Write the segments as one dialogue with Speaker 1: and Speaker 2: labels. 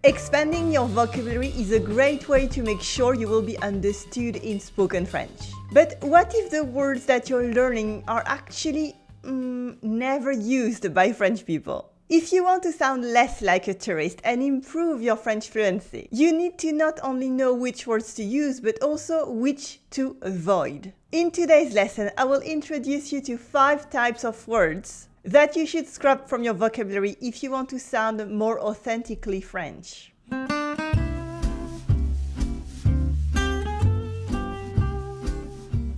Speaker 1: Expanding your vocabulary is a great way to make sure you will be understood in spoken French. But what if the words that you're learning are actually never used by French people? If you want to sound less like a tourist and improve your French fluency, you need to not only know which words to use, but also which to avoid. In today's lesson, I will introduce you to 5 types of words that you should scrap from your vocabulary if you want to sound more authentically French.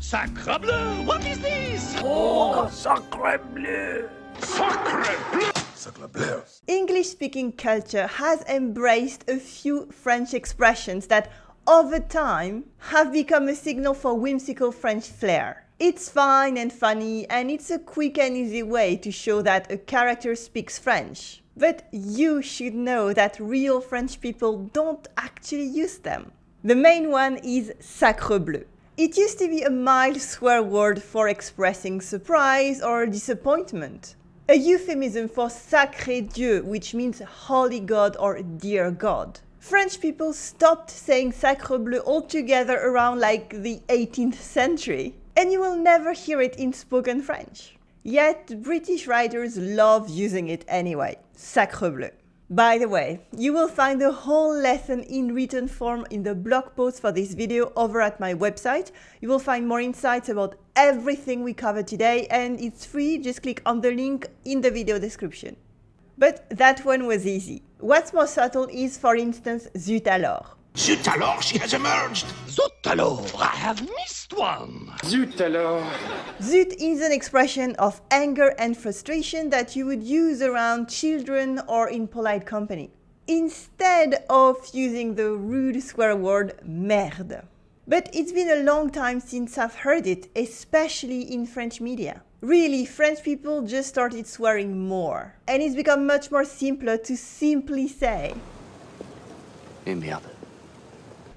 Speaker 2: Sacrebleu! What is this?
Speaker 3: Oh, Sacrebleu! Sacrebleu! Sacrebleu!
Speaker 1: English-speaking culture has embraced a few French expressions that, over time, have become a signal for whimsical French flair. It's fine and funny, and it's a quick and easy way to show that a character speaks French. But you should know that real French people don't actually use them. The main one is Sacrebleu. It used to be a mild swear word for expressing surprise or disappointment. A euphemism for Sacrebleu, which means holy God or dear God. French people stopped saying Sacrebleu altogether around like the 18th century, and you will never hear it in spoken French. Yet British writers love using it anyway. Sacrebleu. By the way, you will find the whole lesson in written form in the blog post for this video over at my website. You will find more insights about everything we covered today, and it's free. Just click on the link in the video description. But that one was easy. What's more subtle is, for instance, zut alors.
Speaker 2: Zut alors, she has emerged! Zut alors, I have missed one!
Speaker 3: Zut alors!
Speaker 1: Zut is an expression of anger and frustration that you would use around children or in polite company, instead of using the rude swear word merde. But it's been a long time since I've heard it, especially in French media. Really, French people just started swearing more, and it's become much more simpler to simply say.
Speaker 2: Eh merde.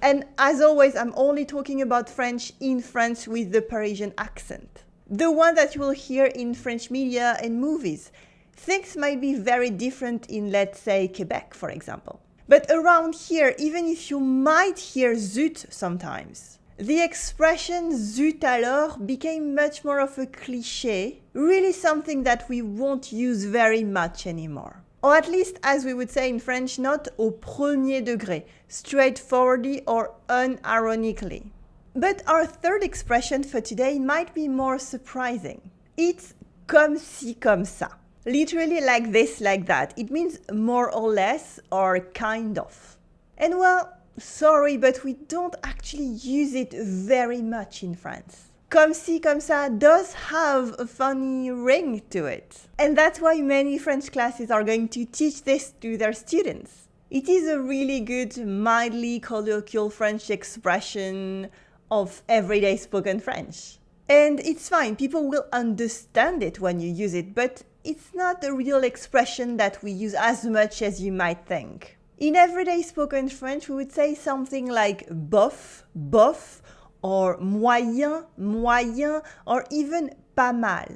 Speaker 1: And as always, I'm only talking about French in France with the Parisian accent. The one that you will hear in French media and movies. Things might be very different in, let's say, Quebec, for example. But around here, even if you might hear zut sometimes, the expression zut alors became much more of a cliché, really something that we won't use very much anymore. Or at least, as we would say in French, not au premier degré, straightforwardly or unironically. But our third expression for today might be more surprising. It's comme ci, comme ça. Literally like this, like that. It means more or less or kind of. And well, sorry, but we don't actually use it very much in France. Comme ci, comme ça does have a funny ring to it. And that's why many French classes are going to teach this to their students. It is a really good, mildly colloquial French expression of everyday spoken French. And it's fine, people will understand it when you use it, but it's not a real expression that we use as much as you might think. In everyday spoken French, we would say something like bof, bof, or moyen, moyen, or even pas mal,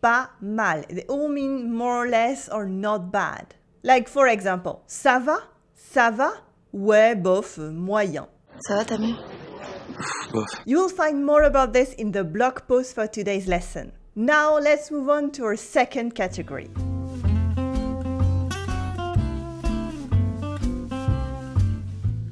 Speaker 1: pas mal. They all mean more or less or not bad. Like for example, ça va? Ça va? Ouais, bof, moyen.
Speaker 4: Ça va ta mère?
Speaker 3: Bof.
Speaker 1: You will find more about this in the blog post for today's lesson. Now let's move on to our second category.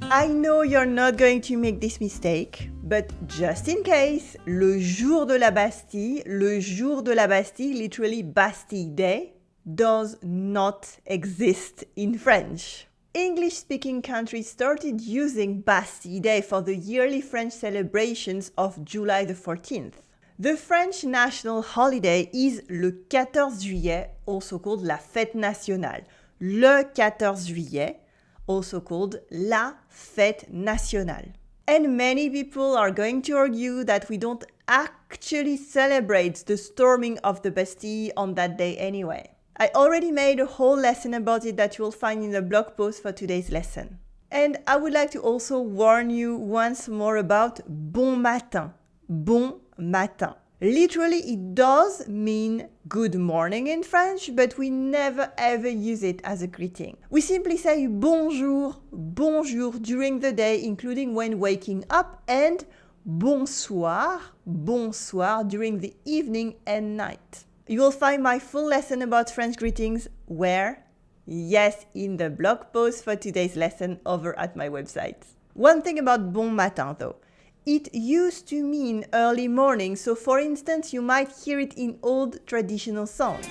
Speaker 1: I know you're not going to make this mistake, but just in case, le jour de la Bastille, literally Bastille Day, does not exist in French. English-speaking countries started using Bastille Day for the yearly French celebrations of July the 14th. The French national holiday is le 14 juillet, also called la fête nationale. Le 14 juillet, also called la fête nationale. And many people are going to argue that we don't actually celebrate the storming of the Bastille on that day anyway. I already made a whole lesson about it that you will find in the blog post for today's lesson. And I would like to also warn you once more about bon matin. Bon matin. Literally, it does mean good morning in French, but we never ever use it as a greeting. We simply say bonjour, bonjour during the day, including when waking up, and bonsoir, bonsoir during the evening and night. You will find my full lesson about French greetings where? Yes, in the blog post for today's lesson over at my website. One thing about bon matin though. It used to mean early morning, so for instance, you might hear it in old traditional songs.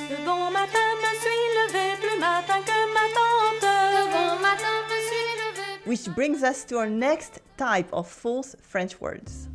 Speaker 4: Le bon matin me suis levé plus matin que ma tante. Le bon matin me suis levé.
Speaker 1: Which brings us to our next type of false French words.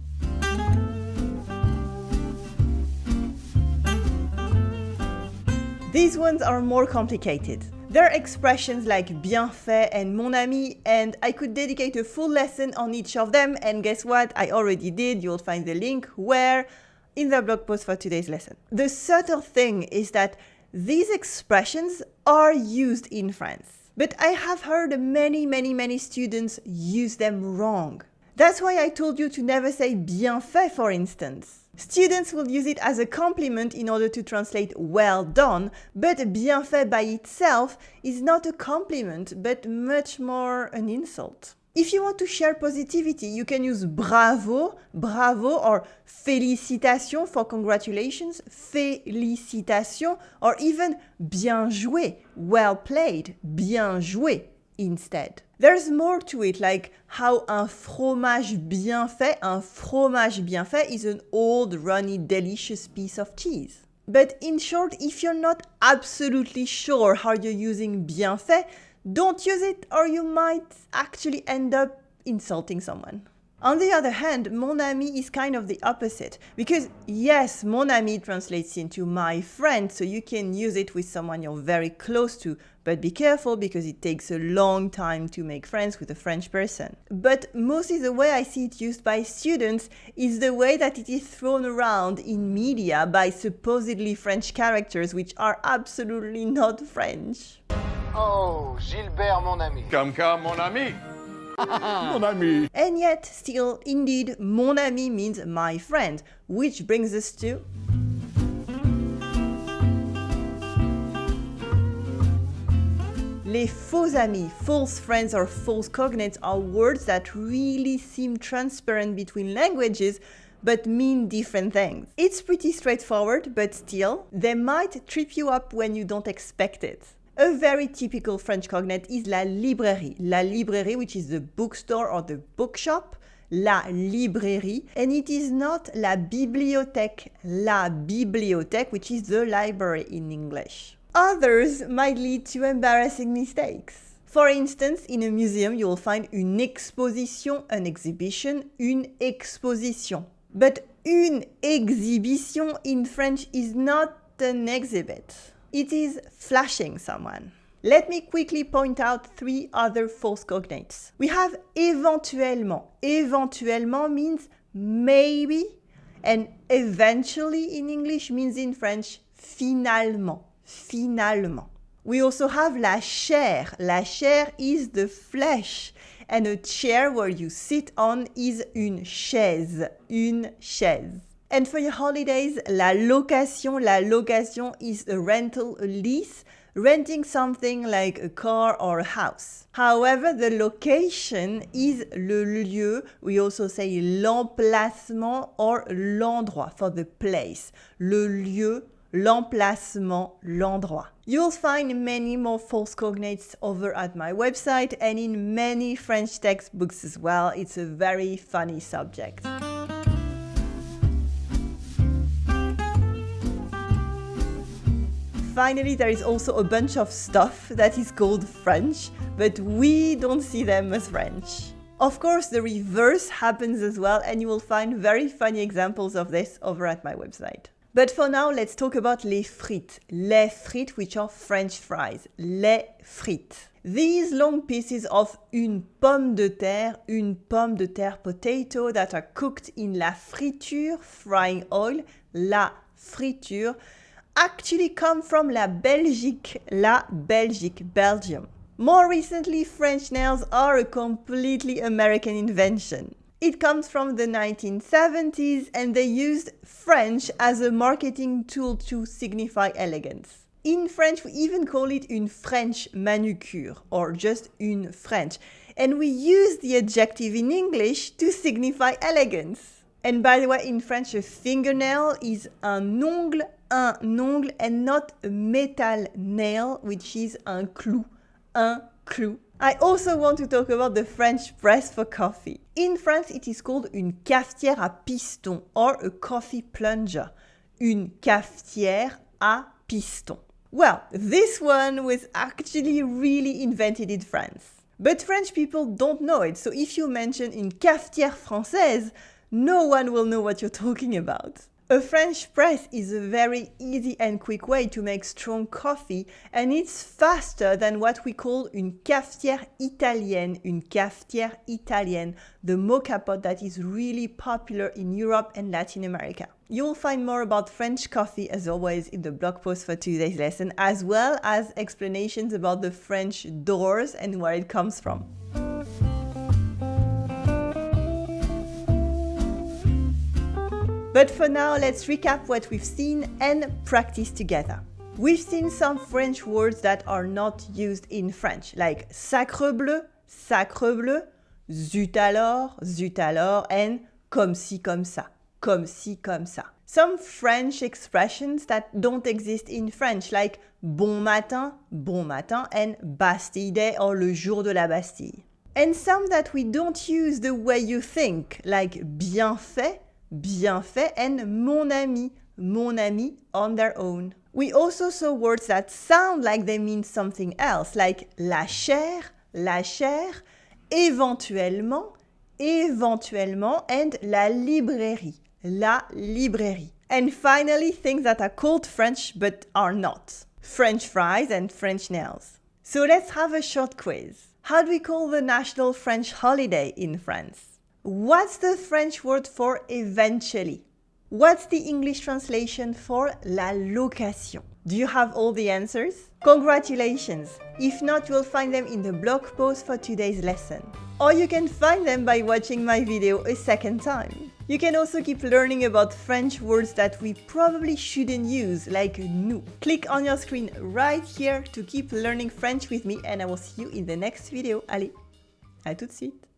Speaker 1: These ones are more complicated. There are expressions like bien fait and mon ami, and I could dedicate a full lesson on each of them, and guess what? I already did. You'll find the link where in the blog post for today's lesson. The subtle thing is that these expressions are used in France, but I have heard many students use them wrong. That's why I told you to never say bien fait, for instance. Students will use it as a compliment in order to translate well done, but bien fait by itself is not a compliment, but much more an insult. If you want to share positivity, you can use bravo, bravo, or félicitations for congratulations, félicitations, or even bien joué, well played, bien joué instead. There's more to it, like how un fromage bien fait is an old, runny, delicious piece of cheese. But in short, if you're not absolutely sure how you're using bien fait, don't use it or you might actually end up insulting someone. On the other hand, mon ami is kind of the opposite, because yes, mon ami translates into my friend, so you can use it with someone you're very close to, but be careful because it takes a long time to make friends with a French person. But mostly the way I see it used by students is the way that it is thrown around in media by supposedly French characters which are absolutely not French.
Speaker 5: Oh, Gilbert, mon ami.
Speaker 3: Comme mon ami. Mon ami.
Speaker 1: And yet, still, indeed, mon ami means my friend, which brings us to les faux amis, false friends or false cognates are words that really seem transparent between languages but mean different things. It's pretty straightforward, but still, they might trip you up when you don't expect it. A very typical French cognate is la librairie. La librairie, which is the bookstore or the bookshop. La librairie. And it is not la bibliothèque. La bibliothèque, which is the library in English. Others might lead to embarrassing mistakes. For instance, in a museum, you will find une exposition, an exhibition, une exposition. But une exhibition in French is not an exhibit. It is flashing someone. Let me quickly point out 3 other false cognates. We have éventuellement. Éventuellement means maybe, and eventually in English means in French finalement. Finalement. We also have la chair. La chair is the flesh, and a chair where you sit on is une chaise. Une chaise. And for your holidays, la location is a rental, a lease, renting something like a car or a house. However, the location is le lieu. We also say l'emplacement or l'endroit for the place. Le lieu, l'emplacement, l'endroit. You'll find many more false cognates over at my website and in many French textbooks as well. It's a very funny subject. Finally, there is also a bunch of stuff that is called French, but we don't see them as French. Of course, the reverse happens as well, and you will find very funny examples of this over at my website. But for now, let's talk about les frites. Les frites, which are French fries. Les frites. These long pieces of une pomme de terre potato that are cooked in la friture, frying oil, la friture, actually come from la Belgique, Belgium. More recently, French nails are a completely American invention. It comes from the 1970s and they used French as a marketing tool to signify elegance. In French, we even call it une French manucure or just une French. And we use the adjective in English to signify elegance. And by the way, in French, a fingernail is un ongle, and not a metal nail, which is un clou, un clou. I also want to talk about the French press for coffee. In France, it is called une cafetière à piston or a coffee plunger. Une cafetière à piston. Well, this one was actually really invented in France. But French people don't know it, so if you mention une cafetière française, no one will know what you're talking about. A French press is a very easy and quick way to make strong coffee, and it's faster than what we call une cafetière italienne, the mocha pot that is really popular in Europe and Latin America. You'll find more about French coffee as always in the blog post for today's lesson, as well as explanations about the French doors and where it comes from. But for now, let's recap what we've seen and practice together. We've seen some French words that are not used in French, like sacrebleu, sacrebleu, zut alors, and comme ci, comme ça, comme ci, comme ça. Some French expressions that don't exist in French, like bon matin, and Bastille Day or le jour de la Bastille. And some that we don't use the way you think, like bien fait, and mon ami on their own. We also saw words that sound like they mean something else, like la chair, éventuellement, and la librairie. And finally, things that are called French but are not. French fries and French nails. So let's have a short quiz. How do we call the national French holiday in France? What's the French word for eventually? What's the English translation for la location? Do you have all the answers? Congratulations! If not, you'll find them in the blog post for today's lesson. Or you can find them by watching my video a second time. You can also keep learning about French words that we probably shouldn't use, like nous. Click on your screen right here to keep learning French with me, and I will see you in the next video. Allez, à tout de suite!